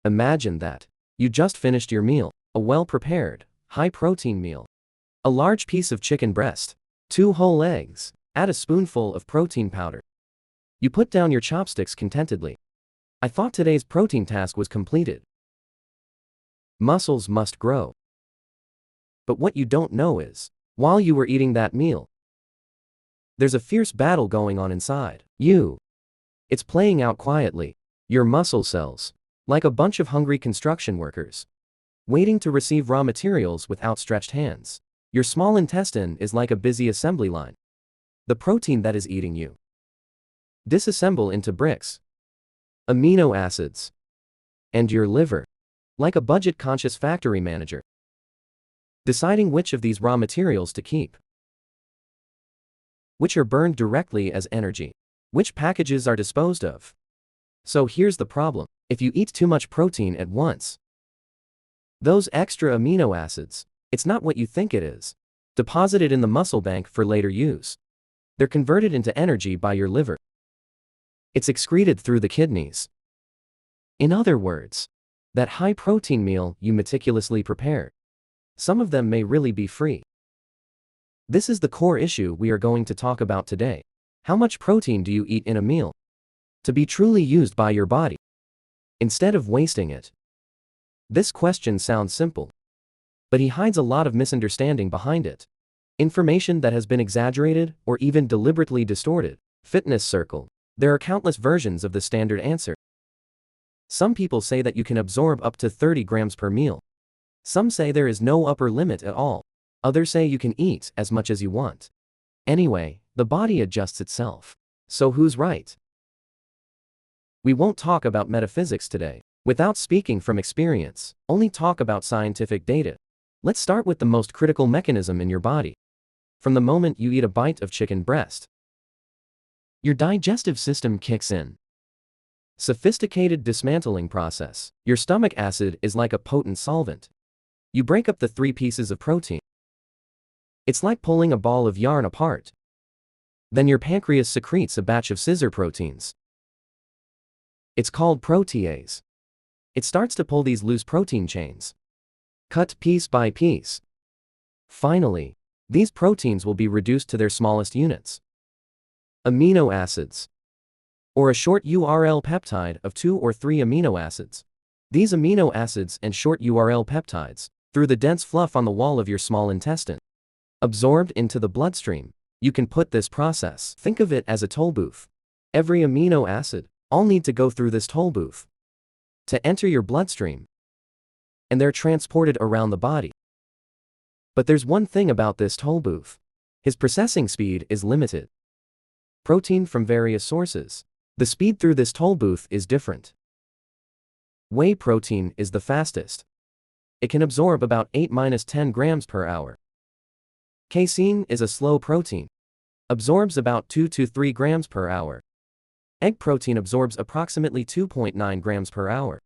Imagine that. You just finished your meal, a well-prepared, high-protein meal. A large piece of chicken breast, 2 whole eggs, add a spoonful of protein powder. You put down your chopsticks contentedly. I thought today's protein task was completed. Muscles must grow. But what you don't know is, while you were eating that meal, there's a fierce battle going on inside you. It's playing out quietly. Your muscle cells, like a bunch of hungry construction workers, waiting to receive raw materials with outstretched hands. Your small intestine is like a busy assembly line. The protein that is eating you disassemble into bricks, amino acids, and your liver, like a budget-conscious factory manager, deciding which of these raw materials to keep, which are burned directly as energy, which packages are disposed of. So here's the problem. If you eat too much protein at once, those extra amino acids, it's not what you think it is, deposited in the muscle bank for later use. They're converted into energy by your liver. It's excreted through the kidneys. In other words, that high-protein meal you meticulously prepared, some of them may really be free. This is the core issue we are going to talk about today. How much protein do you eat in a meal to be truly used by your body, instead of wasting it? This question sounds simple, but it hides a lot of misunderstanding behind it. Information that has been exaggerated or even deliberately distorted. Fitness circle. There are countless versions of the standard answer. Some people say that you can absorb up to 30 grams per meal. Some say there is no upper limit at all. Others say you can eat as much as you want. Anyway, the body adjusts itself. So who's right? We won't talk about metaphysics today. Without speaking from experience, only talk about scientific data. Let's start with the most critical mechanism in your body. From the moment you eat a bite of chicken breast, your digestive system kicks in. Sophisticated dismantling process. Your stomach acid is like a potent solvent. You break up the 3 pieces of protein. It's like pulling a ball of yarn apart. Then your pancreas secretes a batch of scissor proteins. It's called protease. It starts to pull these loose protein chains, cut piece by piece. Finally, these proteins will be reduced to their smallest units, amino acids, or a short URL peptide of 2 or 3 amino acids. These amino acids and short URL peptides, through the dense fluff on the wall of your small intestine, absorbed into the bloodstream. You can put this process, think of it as a toll booth. Every amino acid, all need to go through this toll booth to enter your bloodstream, and they're transported around the body. But there's one thing about this toll booth. His processing speed is limited. Protein from various sources. The speed through this toll booth is different. Whey protein is the fastest. It can absorb about 8-10 grams per hour. Casein is a slow protein. Absorbs about 2 to 3 grams per hour. Egg protein absorbs approximately 2.9 grams per hour.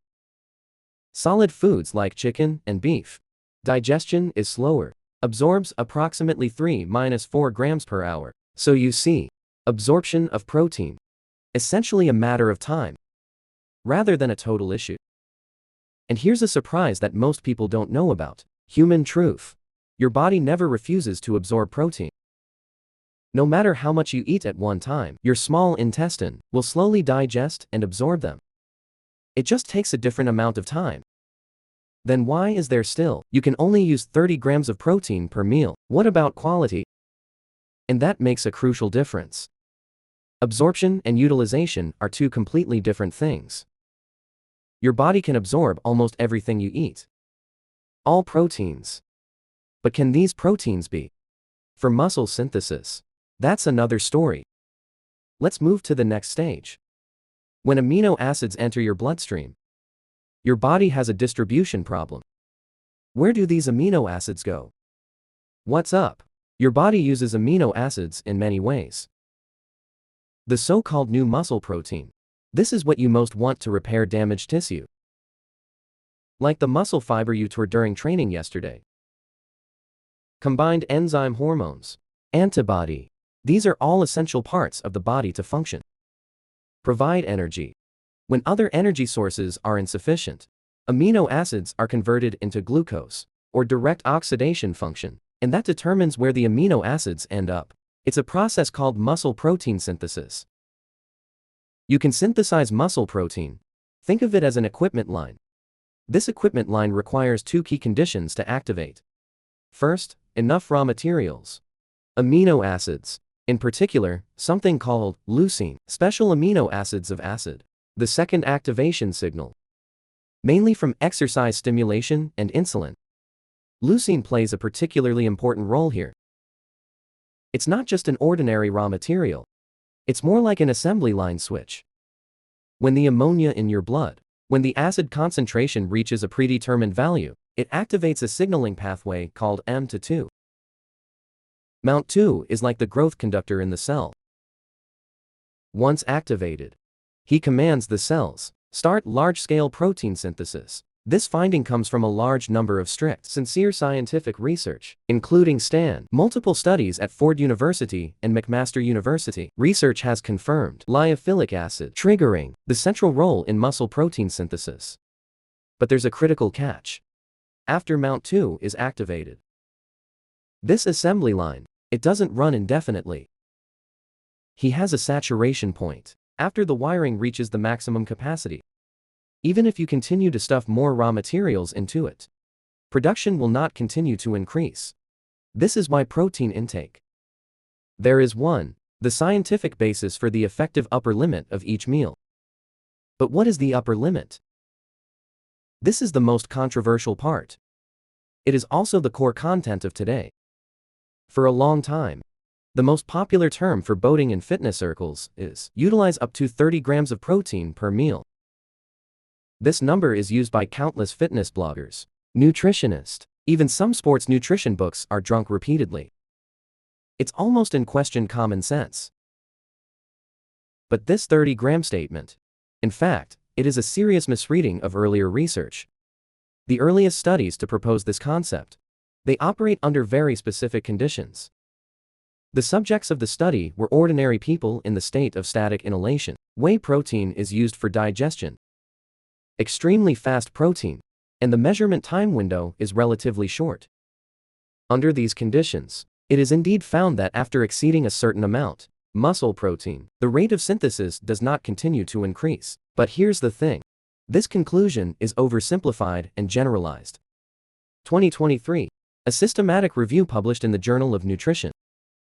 Solid foods like chicken and beef. Digestion is slower. Absorbs approximately 3-4 grams per hour. So you see, absorption of protein, essentially a matter of time, rather than a total issue. And here's a surprise that most people don't know about. Human truth. Your body never refuses to absorb protein. No matter how much you eat at one time, your small intestine will slowly digest and absorb them. It just takes a different amount of time. Then why is there still, you can only use 30 grams of protein per meal? What about quality? And that makes a crucial difference. Absorption and utilization are 2 completely different things. Your body can absorb almost everything you eat. All proteins. But can these proteins be for muscle synthesis? That's another story. Let's move to the next stage. When amino acids enter your bloodstream, your body has a distribution problem. Where do these amino acids go? What's up? Your body uses amino acids in many ways. The so-called new muscle protein. This is what you most want to repair damaged tissue. Like the muscle fiber you tore during training yesterday. Combined enzyme hormones. Antibody. These are all essential parts of the body to function. Provide energy when other energy sources are insufficient. Amino acids are converted into glucose, or direct oxidation function, and that determines where the amino acids end up. It's a process called muscle protein synthesis. You can synthesize muscle protein. Think of it as an equipment line. This equipment line requires two key conditions to activate. First, enough raw materials. Amino acids. In particular, something called leucine, special amino acids of acid. The second, activation signal. Mainly from exercise stimulation and insulin. Leucine plays a particularly important role here. It's not just an ordinary raw material. It's more like an assembly line switch. When the ammonia in your blood, when the acid concentration reaches a predetermined value, it activates a signaling pathway called M2. MT2 is like the growth conductor in the cell. Once activated, he commands the cells, start large-scale protein synthesis. This finding comes from a large number of strict, sincere scientific research, including multiple studies at Ford University and McMaster University. Research has confirmed lyophilic acid triggering the central role in muscle protein synthesis. But there's a critical catch. After MT2 is activated, this assembly line, it doesn't run indefinitely. He has a saturation point after the wiring reaches the maximum capacity. Even if you continue to stuff more raw materials into it, production will not continue to increase. This is why protein intake. There is the scientific basis for the effective upper limit of each meal. But what is the upper limit? This is the most controversial part. It is also the core content of today. For a long time, the most popular term for boating in fitness circles is utilize up to 30 grams of protein per meal. This number is used by countless fitness bloggers, nutritionists, even some sports nutrition books are drunk repeatedly. It's almost in question common sense. But this 30-gram statement, in fact, it is a serious misreading of earlier research. The earliest studies to propose this concept, they operate under very specific conditions. The subjects of the study were ordinary people in the state of static inhalation. Whey protein is used for digestion. Extremely fast protein, and the measurement time window is relatively short. Under these conditions, it is indeed found that after exceeding a certain amount, muscle protein, the rate of synthesis does not continue to increase. But here's the thing. This conclusion is oversimplified and generalized. 2023, a systematic review published in the Journal of Nutrition.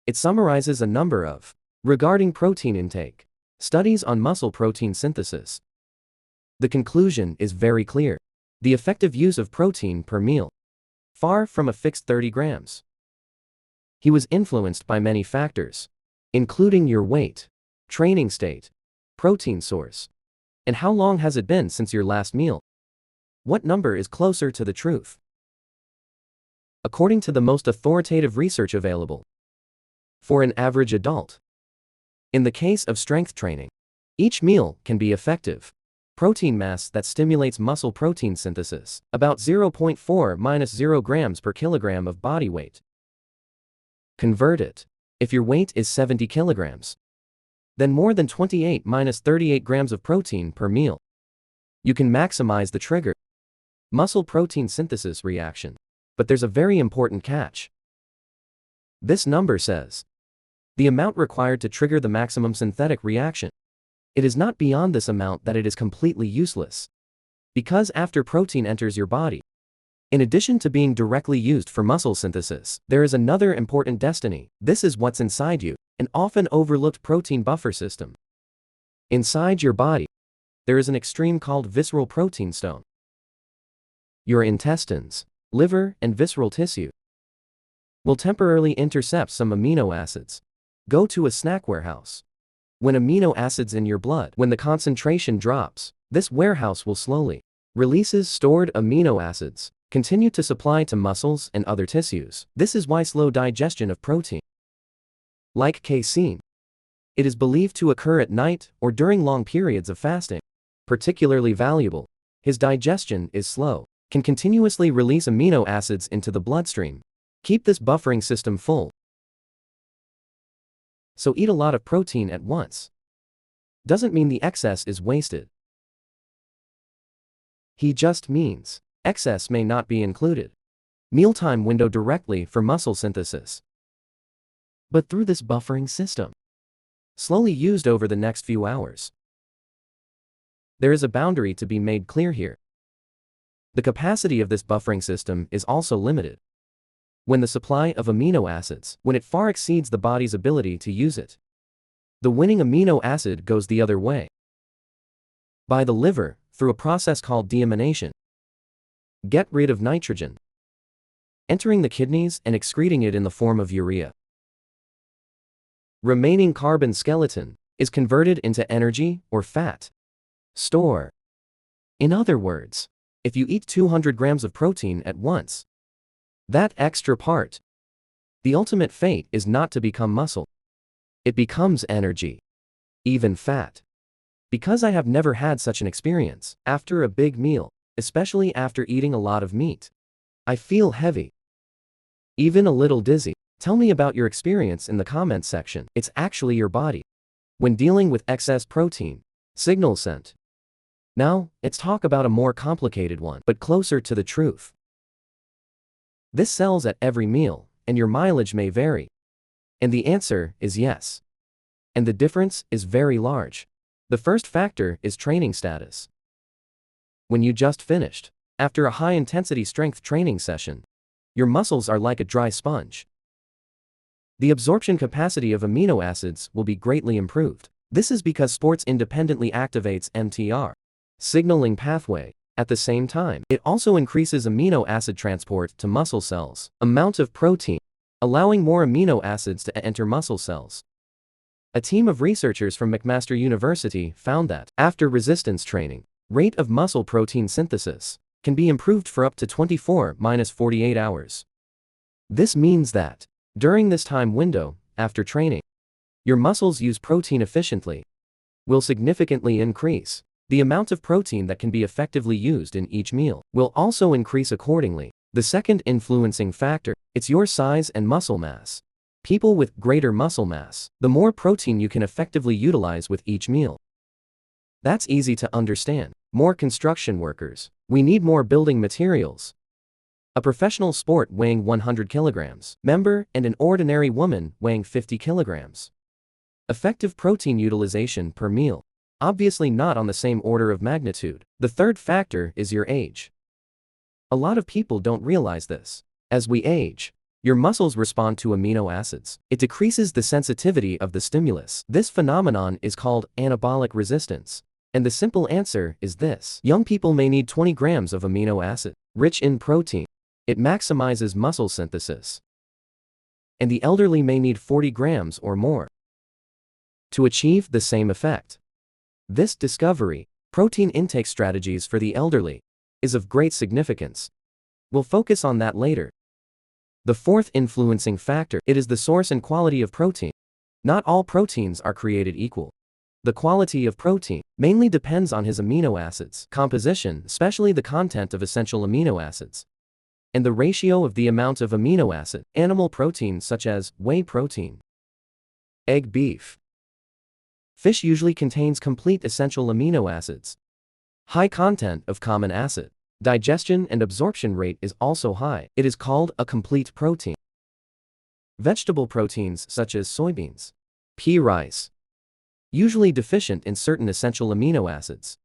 It summarizes a number of regarding protein intake studies on muscle protein synthesis. The conclusion is very clear. The effective use of protein per meal, far from a fixed 30 grams. He was influenced by many factors, including your weight, training state, protein source, and how long has it been since your last meal. What number is closer to the truth? According to the most authoritative research available, for an average adult, in the case of strength training, each meal can be effective. Protein mass that stimulates muscle protein synthesis, about 0.4-0 grams per kilogram of body weight. Convert it. If your weight is 70 kilograms, then more than 28-38 grams of protein per meal. You can maximize the trigger, muscle protein synthesis reaction. But there's a very important catch. This number says the amount required to trigger the maximum synthetic reaction. It is not beyond this amount that it is completely useless. Because after protein enters your body, in addition to being directly used for muscle synthesis, there is another important destiny. This is what's inside you, an often overlooked protein buffer system. Inside your body, there is an extreme called visceral protein stone. Your intestines, liver, and visceral tissue will temporarily intercept some amino acids. Go to a snack warehouse. When amino acids in your blood, when the concentration drops, this warehouse will slowly releases stored amino acids, continue to supply to muscles and other tissues. This is why slow digestion of protein, like casein, it is believed to occur at night or during long periods of fasting. Particularly valuable, his digestion is slow, can continuously release amino acids into the bloodstream. Keep this buffering system full. So eat a lot of protein at once. Doesn't mean the excess is wasted. He just means excess may not be included. Mealtime window directly for muscle synthesis. But through this buffering system, slowly used over the next few hours. There is a boundary to be made clear here. The capacity of this buffering system is also limited. When the supply of amino acids, when it far exceeds the body's ability to use it, the winning amino acid goes the other way. By the liver, through a process called deamination. Get rid of nitrogen, entering the kidneys and excreting it in the form of urea. Remaining carbon skeleton is converted into energy or fat. Store. In other words, if you eat 200 grams of protein at once, that extra part, the ultimate fate is not to become muscle. It becomes energy. Even fat. Because I have never had such an experience, after a big meal, especially after eating a lot of meat, I feel heavy. Even a little dizzy. Tell me about your experience in the comments section. It's actually your body. When dealing with excess protein, signal sent. Now, let's talk about a more complicated one, but closer to the truth. This sells at every meal, and your mileage may vary. And the answer is yes. And the difference is very large. The first factor is training status. When you just finished, after a high-intensity strength training session, your muscles are like a dry sponge. The absorption capacity of amino acids will be greatly improved. This is because sports independently activates mTR signaling pathway. At the same time, it also increases amino acid transport to muscle cells. Amount of protein, allowing more amino acids to enter muscle cells. A team of researchers from McMaster University found that, after resistance training, rate of muscle protein synthesis can be improved for up to 24-48 hours. This means that, during this time window, after training, your muscles use protein efficiently, will significantly increase. The amount of protein that can be effectively used in each meal will also increase accordingly. The second influencing factor, it's your size and muscle mass. People with greater muscle mass, the more protein you can effectively utilize with each meal. That's easy to understand. More construction workers. We need more building materials. A professional sport weighing 100 kilograms, member, and an ordinary woman weighing 50 kilograms. Effective protein utilization per meal. Obviously not on the same order of magnitude. The third factor is your age. A lot of people don't realize this. As we age, your muscles respond to amino acids. It decreases the sensitivity of the stimulus. This phenomenon is called anabolic resistance. And the simple answer is this. Young people may need 20 grams of amino acid, rich in protein. It maximizes muscle synthesis. And the elderly may need 40 grams or more to achieve the same effect. This discovery, protein intake strategies for the elderly, is of great significance. We'll focus on that later. The fourth influencing factor, it is the source and quality of protein. Not all proteins are created equal. The quality of protein mainly depends on his amino acids composition, especially the content of essential amino acids, and the ratio of the amount of amino acid, animal proteins such as whey protein, egg, beef. Fish usually contains complete essential amino acids. High content of common acid. Digestion and absorption rate is also high. It is called a complete protein. Vegetable proteins such as soybeans, pea rice, usually deficient in certain essential amino acids.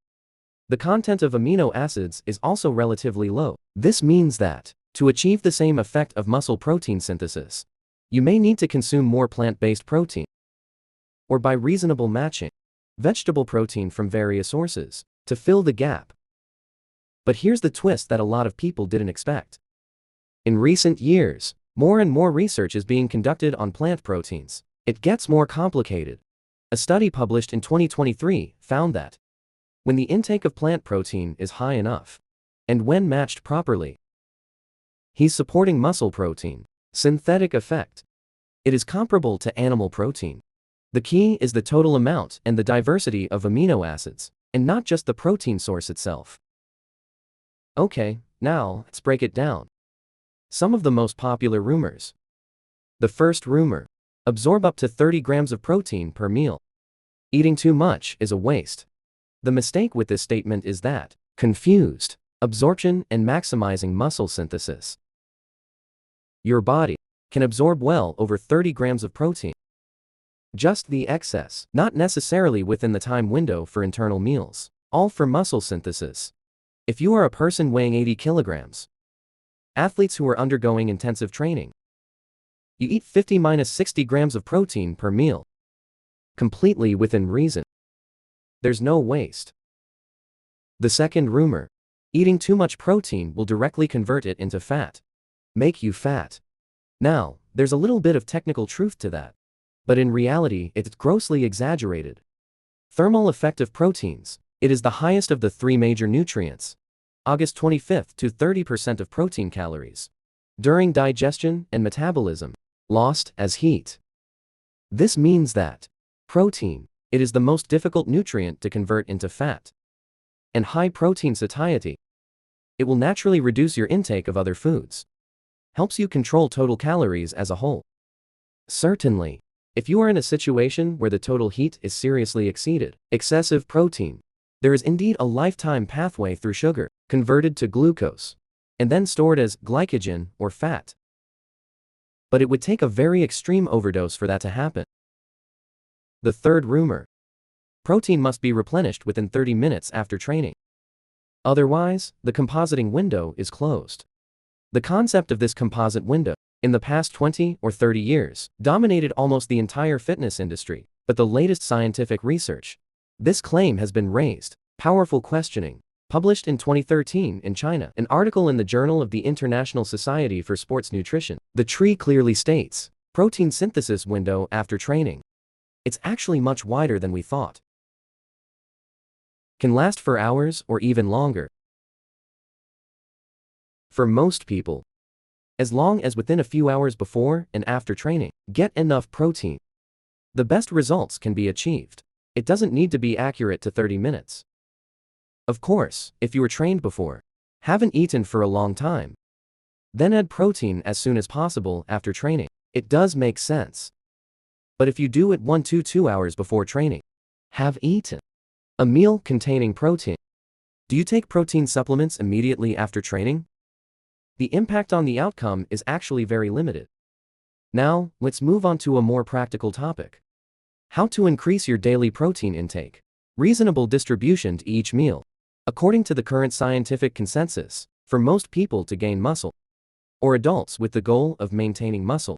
The content of amino acids is also relatively low. This means that, to achieve the same effect of muscle protein synthesis, you may need to consume more plant-based protein, or by reasonable matching, vegetable protein from various sources, to fill the gap. But here's the twist that a lot of people didn't expect. In recent years, more and more research is being conducted on plant proteins. It gets more complicated. A study published in 2023 found that, when the intake of plant protein is high enough, and when matched properly, he's supporting muscle protein synthetic effect. It is comparable to animal protein. The key is the total amount and the diversity of amino acids, and not just the protein source itself. Okay, now let's break it down. Some of the most popular rumors. The first rumor: absorb up to 30 grams of protein per meal. Eating too much is a waste. The mistake with this statement is that, confused. Absorption and maximizing muscle synthesis. Your body can absorb well over 30 grams of protein. Just the excess, not necessarily within the time window for internal meals, all for muscle synthesis. If you are a person weighing 80 kilograms, athletes who are undergoing intensive training, you eat 50-60 grams of protein per meal. Completely within reason. There's no waste. The second rumor: eating too much protein will directly convert it into fat. Make you fat. Now, there's a little bit of technical truth to that. But in reality, it's grossly exaggerated. Thermal effect of proteins: it is the highest of the three major nutrients. August 25th to 30% of protein calories. During digestion and metabolism, lost as heat. This means that protein, it is the most difficult nutrient to convert into fat. And high protein satiety, it will naturally reduce your intake of other foods. Helps you control total calories as a whole. Certainly, if you are in a situation where the total heat is seriously exceeded, excessive protein, there is indeed a lifetime pathway through sugar, converted to glucose, and then stored as glycogen or fat. But it would take a very extreme overdose for that to happen. The third rumor: protein must be replenished within 30 minutes after training. Otherwise, the compositing window is closed. The concept of this composite window, in the past 20 or 30 years, dominated almost the entire fitness industry, but the latest scientific research, this claim has been raised. Powerful questioning. Published in 2013 in China, an article in the Journal of the International Society for Sports Nutrition. The tree clearly states, protein synthesis window after training. It's actually much wider than we thought. Can last for hours or even longer. For most people, as long as within a few hours before and after training, get enough protein, the best results can be achieved. It doesn't need to be accurate to 30 minutes. Of course, if you were trained before, haven't eaten for a long time, then add protein as soon as possible after training. It does make sense. But if you do it 1 to 2 hours before training, have eaten a meal containing protein. Do you take protein supplements immediately after training? The impact on the outcome is actually very limited. Now, let's move on to a more practical topic. How to increase your daily protein intake. Reasonable distribution to each meal. According to the current scientific consensus, for most people to gain muscle, or adults with the goal of maintaining muscle,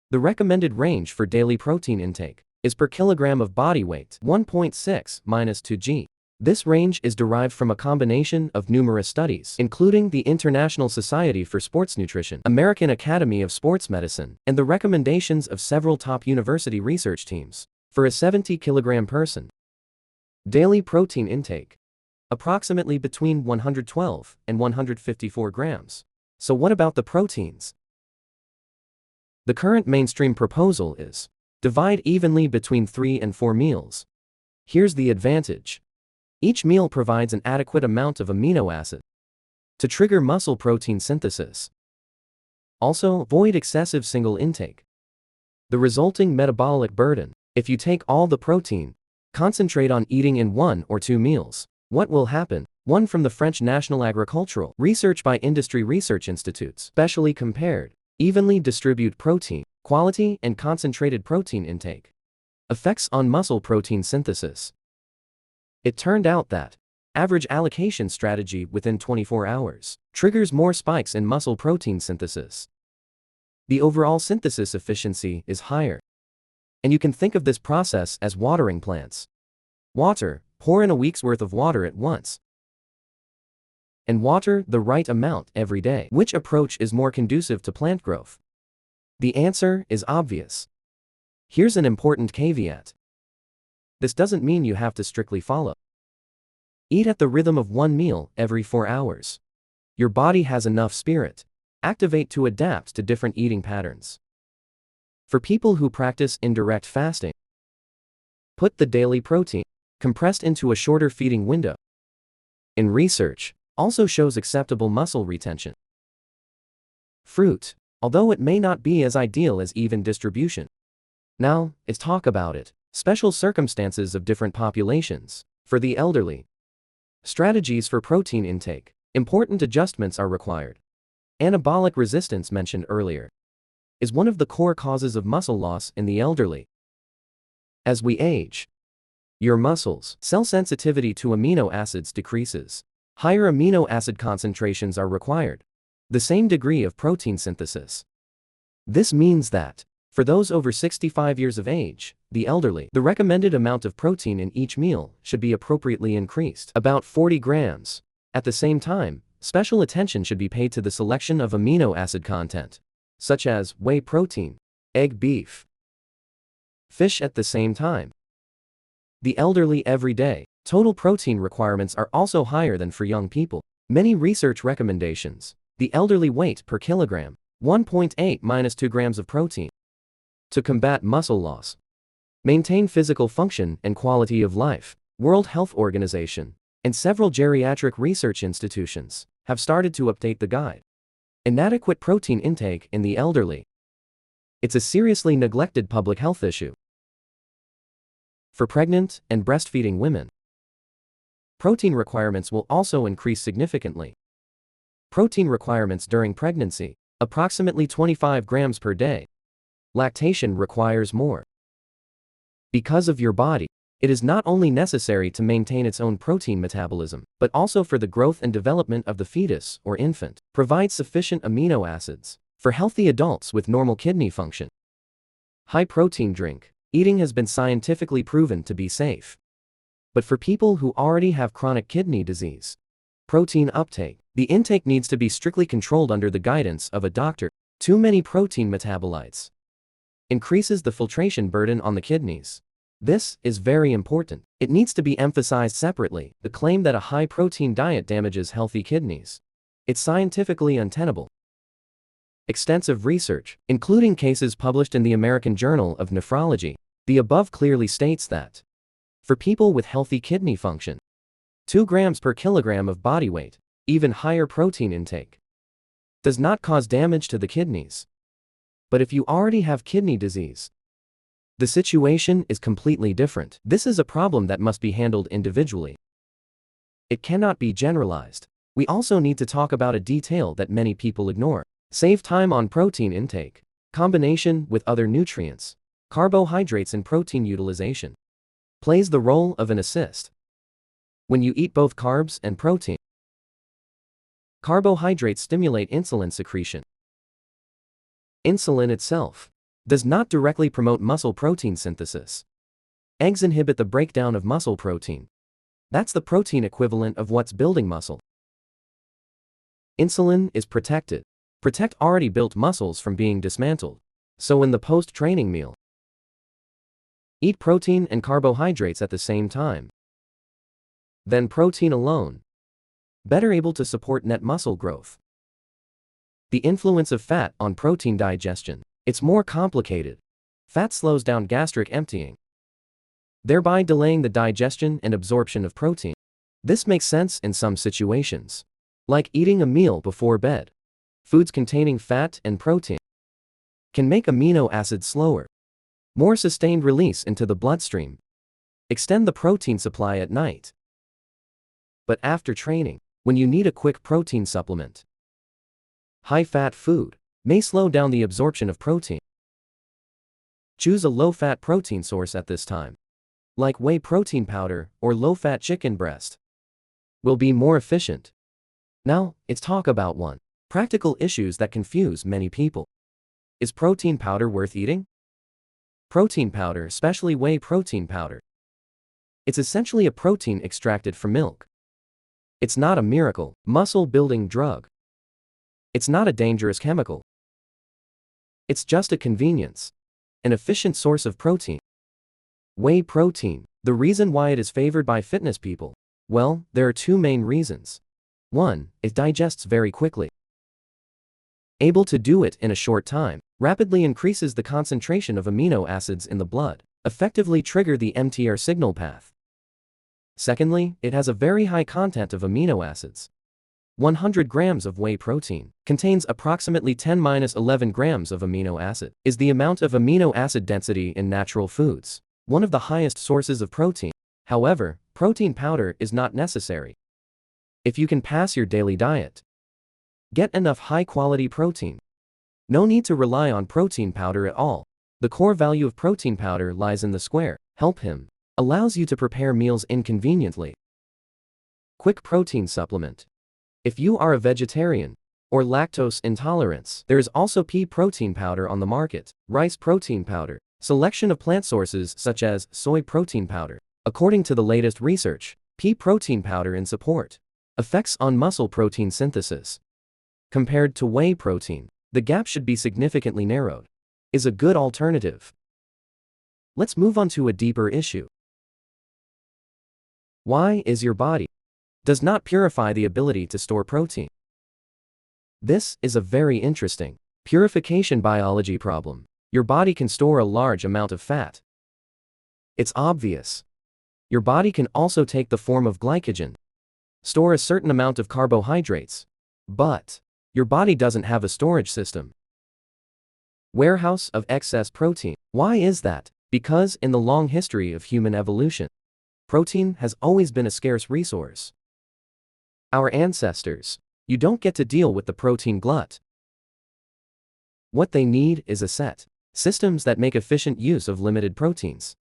the recommended range for daily protein intake is per kilogram of body weight 1.6 - 2 g. This range is derived from a combination of numerous studies, including the International Society for Sports Nutrition, American Academy of Sports Medicine, and the recommendations of several top university research teams. For a 70-kilogram person, daily protein intake, approximately between 112 and 154 grams. So what about the proteins? The current mainstream proposal is, divide evenly between 3 and 4 meals. Here's the advantage. Each meal provides an adequate amount of amino acid to trigger muscle protein synthesis. Also, avoid excessive single intake. The resulting metabolic burden, if you take all the protein, concentrate on eating in 1 or 2 meals. What will happen? One from the French National Agricultural Research by Industry Research Institutes, specially compared, evenly distribute protein, quality and concentrated protein intake. Effects on muscle protein synthesis. It turned out that average allocation strategy within 24 hours triggers more spikes in muscle protein synthesis. The overall synthesis efficiency is higher. And you can think of this process as watering plants. Water, pour in a week's worth of water at once. And water the right amount every day. Which approach is more conducive to plant growth? The answer is obvious. Here's an important caveat. This doesn't mean you have to strictly follow. Eat at the rhythm of 1 meal every 4 hours. Your body has enough spirit, activate to adapt to different eating patterns. For people who practice indirect fasting, put the daily protein compressed into a shorter feeding window. In research, also shows acceptable muscle retention. Fruit, although it may not be as ideal as even distribution. Now, let's talk about it. Special circumstances of different populations. For the elderly, strategies for protein intake. Important adjustments are required. Anabolic resistance, mentioned earlier, is one of the core causes of muscle loss in the elderly. As we age, your muscles' cell sensitivity to amino acids decreases. Higher amino acid concentrations are required. The same degree of protein synthesis. This means that, for those over 65 years of age, the elderly, the recommended amount of protein in each meal should be appropriately increased, about 40 grams. At the same time, special attention should be paid to the selection of amino acid content, such as whey protein, egg, beef, fish. At the same time, the elderly every day, total protein requirements are also higher than for young people. Many research recommendations, the elderly weight per kilogram, 1.8–2 grams of protein. To combat muscle loss, maintain physical function and quality of life, World Health Organization and several geriatric research institutions have started to update the guide. Inadequate protein intake in the elderly. It's a seriously neglected public health issue. For pregnant and breastfeeding women, protein requirements will also increase significantly. Protein requirements during pregnancy, approximately 25 grams per day. Lactation requires more. Because of your body, it is not only necessary to maintain its own protein metabolism, but also for the growth and development of the fetus or infant. Provide sufficient amino acids for healthy adults with normal kidney function. High protein drink. Eating has been scientifically proven to be safe. But for people who already have chronic kidney disease, protein uptake, the intake needs to be strictly controlled under the guidance of a doctor. Too many protein metabolites increases the filtration burden on the kidneys. This is very important. It needs to be emphasized separately. The claim that a high-protein diet damages healthy kidneys. It's scientifically untenable. Extensive research, including cases published in the American Journal of Nephrology, the above clearly states that, for people with healthy kidney function, 2 grams per kilogram of body weight, even higher protein intake, does not cause damage to the kidneys. But if you already have kidney disease, the situation is completely different. This is a problem that must be handled individually. It cannot be generalized. We also need to talk about a detail that many people ignore. Save time on protein intake. Combination with other nutrients, carbohydrates and protein utilization plays the role of an assist. When you eat both carbs and protein, carbohydrates stimulate insulin secretion. Insulin itself does not directly promote muscle protein synthesis. Eggs inhibit the breakdown of muscle protein. That's the protein equivalent of what's building muscle. Insulin is protect already built muscles from being dismantled. So in the post-training meal, eat protein and carbohydrates at the same time. Then protein alone, better able to support net muscle growth. The influence of fat on protein digestion. It's more complicated. Fat slows down gastric emptying, thereby delaying the digestion and absorption of protein. This makes sense in some situations, like eating a meal before bed. Foods containing fat and protein can make amino acids slower, more sustained release into the bloodstream, extend the protein supply at night. But after training, when you need a quick protein supplement, high-fat food may slow down the absorption of protein. Choose a low-fat protein source at this time, like whey protein powder or low-fat chicken breast. Will be more efficient. Now, let's talk about one practical issues that confuse many people. Is protein powder worth eating? Protein powder, especially whey protein powder, it's essentially a protein extracted from milk. It's not a miracle muscle-building drug. It's not a dangerous chemical. It's just a convenience, an efficient source of protein. Whey protein, the reason why it is favored by fitness people. Well, there are two main reasons. 1, it digests very quickly. Able to do it in a short time, rapidly increases the concentration of amino acids in the blood, effectively trigger the mTR signal path. Secondly, it has a very high content of amino acids. 100 grams of whey protein contains approximately 10–11 grams of amino acid, is the amount of amino acid density in natural foods, one of the highest sources of protein. However, protein powder is not necessary. if you can pass your daily diet. Get enough high-quality protein. No need to rely on protein powder at all. The core value of protein powder lies in the square. Help him. Allows you to prepare meals inconveniently. Quick protein supplement. If you are a vegetarian or lactose intolerance, there is also pea protein powder on the market, rice protein powder, selection of plant sources such as soy protein powder. According to the latest research, pea protein powder in support effects on muscle protein synthesis. Compared to whey protein, the gap should be significantly narrowed. Is a good alternative. Let's move on to a deeper issue. Why is your body does not purify the ability to store protein? This is a very interesting purification biology problem. Your body can store a large amount of fat. It's obvious. Your body can also take the form of glycogen, store a certain amount of carbohydrates, but your body doesn't have a storage system. Warehouse of excess protein. Why is that? Because in the long history of human evolution, protein has always been a scarce resource. Our ancestors, you don't get to deal with the protein glut. What they need is a set systems that make efficient use of limited proteins,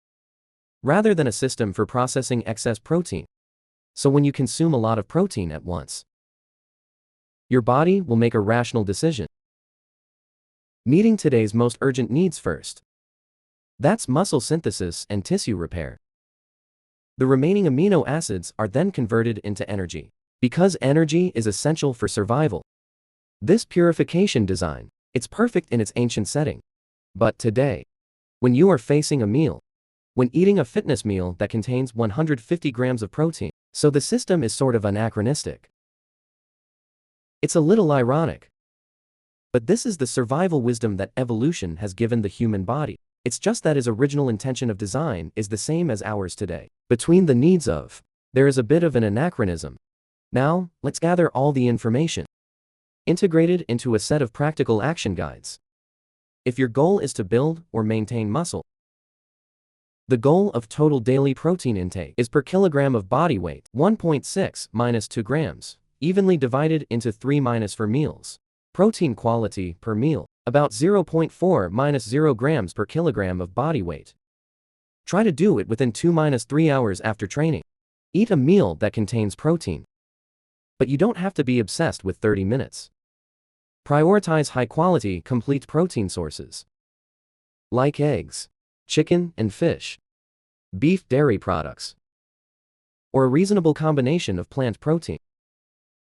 rather than a system for processing excess protein. So when you consume a lot of protein at once, your body will make a rational decision, meeting today's most urgent needs first. That's muscle synthesis and tissue repair. The remaining amino acids are then converted into energy, because energy is essential for survival. This purification design, it's perfect in its ancient setting. But today, when you are facing a meal, when eating a fitness meal that contains 150 grams of protein, so the system is sort of anachronistic. It's a little ironic. But this is the survival wisdom that evolution has given the human body. It's just that its original intention of design is the same as ours today. Between the needs of, there is a bit of an anachronism. Now, let's gather all the information, integrated into a set of practical action guides. If your goal is to build or maintain muscle, the goal of total daily protein intake is per kilogram of body weight, 1.6 minus 2 grams, evenly divided into 3 minus 4 meals. Protein quality per meal, about 0.4 minus 0 grams per kilogram of body weight. Try to do it within 2 minus 3 hours after training. Eat a meal that contains protein. But you don't have to be obsessed with 30 minutes. Prioritize high-quality, complete protein sources, like eggs, chicken and fish, beef, dairy products, or a reasonable combination of plant protein.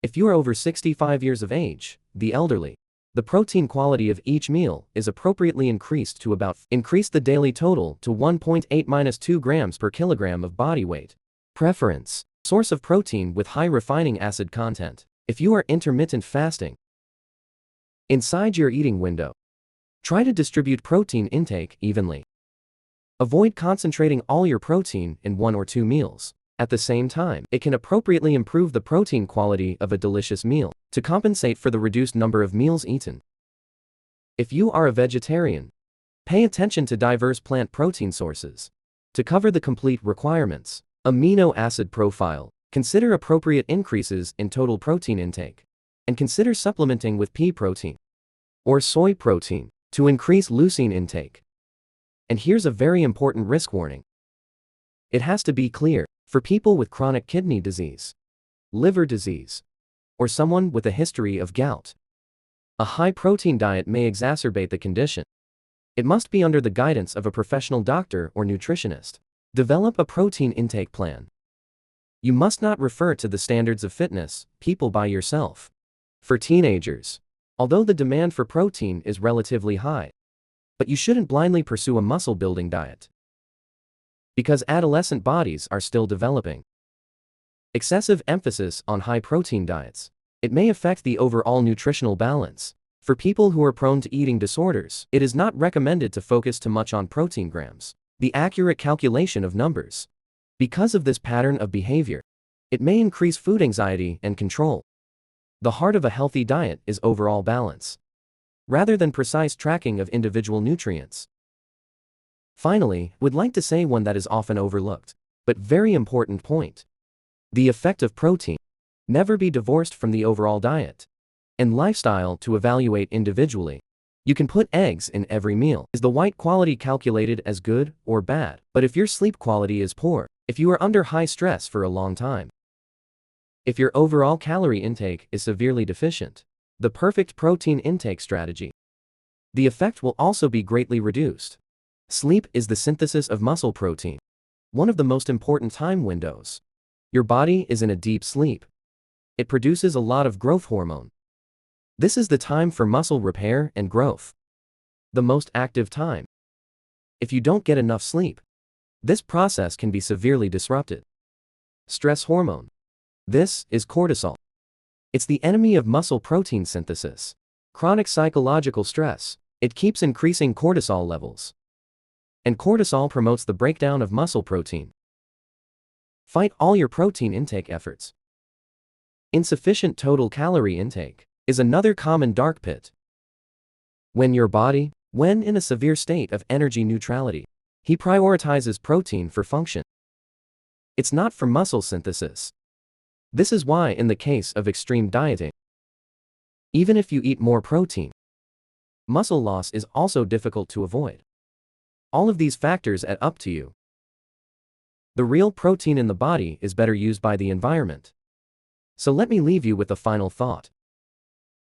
If you are over 65 years of age, the elderly, the protein quality of each meal is appropriately increased to increase the daily total to 1.8 minus 2 grams per kilogram of body weight. Preference. Source of protein with high refining acid content. If you are intermittent fasting, inside your eating window, try to distribute protein intake evenly. Avoid concentrating all your protein in 1 or 2 meals. At the same time, it can appropriately improve the protein quality of a delicious meal to compensate for the reduced number of meals eaten. If you are a vegetarian, pay attention to diverse plant protein sources to cover the complete requirements. Amino acid profile. Consider appropriate increases in total protein intake, and consider supplementing with pea protein or soy protein to increase leucine intake. And here's a very important risk warning. It has to be clear. For people with chronic kidney disease, liver disease, or someone with a history of gout, a high-protein diet may exacerbate the condition. It must be under the guidance of a professional doctor or nutritionist. Develop a protein intake plan. You must not refer to the standards of fitness people by yourself. For teenagers, although the demand for protein is relatively high, but you shouldn't blindly pursue a muscle-building diet, because adolescent bodies are still developing. Excessive emphasis on high-protein diets. It may affect the overall nutritional balance. For people who are prone to eating disorders, it is not recommended to focus too much on protein grams, the accurate calculation of numbers. Because of this pattern of behavior, it may increase food anxiety and control. The heart of a healthy diet is overall balance, rather than precise tracking of individual nutrients. Finally, would like to say one that is often overlooked, but very important point. The effect of protein Never be divorced from the overall diet and lifestyle to evaluate individually. You can put eggs in every meal. Is the white quality calculated as good or bad? But if your sleep quality is poor, if you are under high stress for a long time, if your overall calorie intake is severely deficient, the perfect protein intake strategy, the effect will also be greatly reduced. Sleep is the synthesis of muscle protein, one of the most important time windows. Your body is in a deep sleep. It produces a lot of growth hormone. This is the time for muscle repair and growth, the most active time. If you don't get enough sleep, this process can be severely disrupted. Stress hormone. This is cortisol. It's the enemy of muscle protein synthesis. Chronic psychological stress. It keeps increasing cortisol levels. And cortisol promotes the breakdown of muscle protein. Fight all your protein intake efforts. Insufficient total calorie intake is another common dark pit. When in a severe state of energy neutrality, he prioritizes protein for function. It's not for muscle synthesis. This is why in the case of extreme dieting, even if you eat more protein, muscle loss is also difficult to avoid. All of these factors add up to you. The real protein in the body is better used by the environment. So let me leave you with a final thought.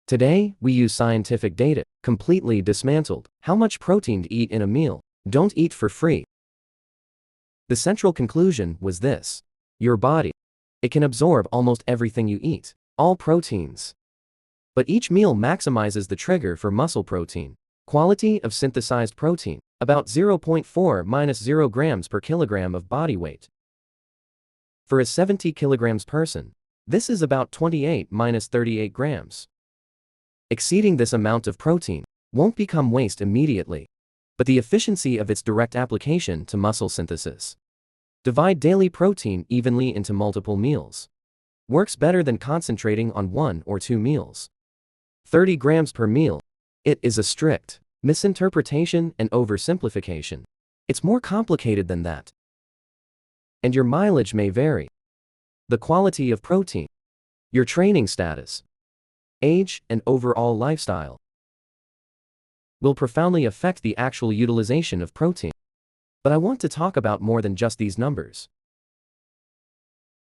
Today, we use scientific data, completely dismantled, how much protein to eat in a meal. Don't eat for free. The central conclusion was this. Your body, it can absorb almost everything you eat, all proteins. But each meal maximizes the trigger for muscle protein. Quality of synthesized protein, about 0.4-0 grams per kilogram of body weight. For a 70 kilograms person, this is about 28-38 grams. Exceeding this amount of protein won't become waste immediately, but the efficiency of its direct application to muscle synthesis. Divide daily protein evenly into multiple meals. Works better than concentrating on 1 or 2 meals. 30 grams per meal. It is a strict misinterpretation and oversimplification. It's more complicated than that. And your mileage may vary. The quality of protein, your training status, age, and overall lifestyle will profoundly affect the actual utilization of protein. But I want to talk about more than just these numbers.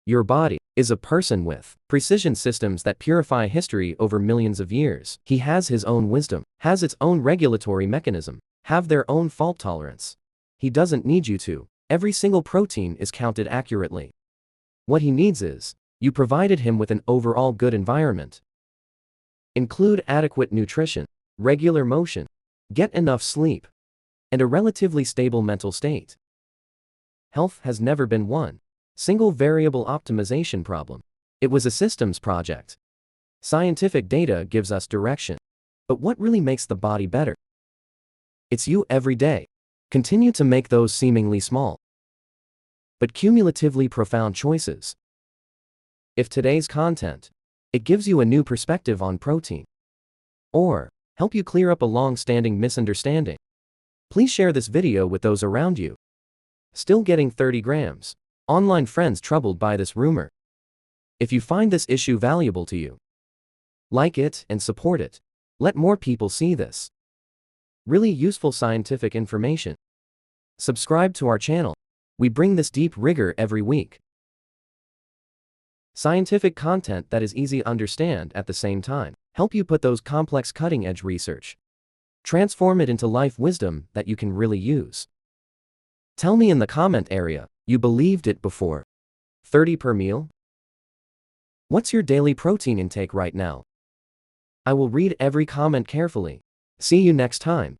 Your body is a person with precision systems that purify history over millions of years. He has his own wisdom, has its own regulatory mechanism, have their own fault tolerance. He doesn't need you to. Every single protein is counted accurately. What he needs is, you provided him with an overall good environment. Include adequate nutrition, regular motion, get enough sleep, and a relatively stable mental state. Health has never been one single variable optimization problem. It was a systems project. Scientific data gives us direction. But what really makes the body better? It's you every day. Continue to make those seemingly small, but cumulatively profound choices. If today's content, it gives you a new perspective on protein, or help you clear up a long-standing misunderstanding, please share this video with those around you. Still getting 30 grams. Online friends troubled by this rumor. If you find this issue valuable to you, like it and support it. Let more people see this really useful scientific information. Subscribe to our channel. We bring this deep rigor every week. Scientific content that is easy to understand at the same time. Help you put those complex cutting-edge research. Transform it into life wisdom that you can really use. Tell me in the comment area, you believed it before. 30 per meal? What's your daily protein intake right now? I will read every comment carefully. See you next time.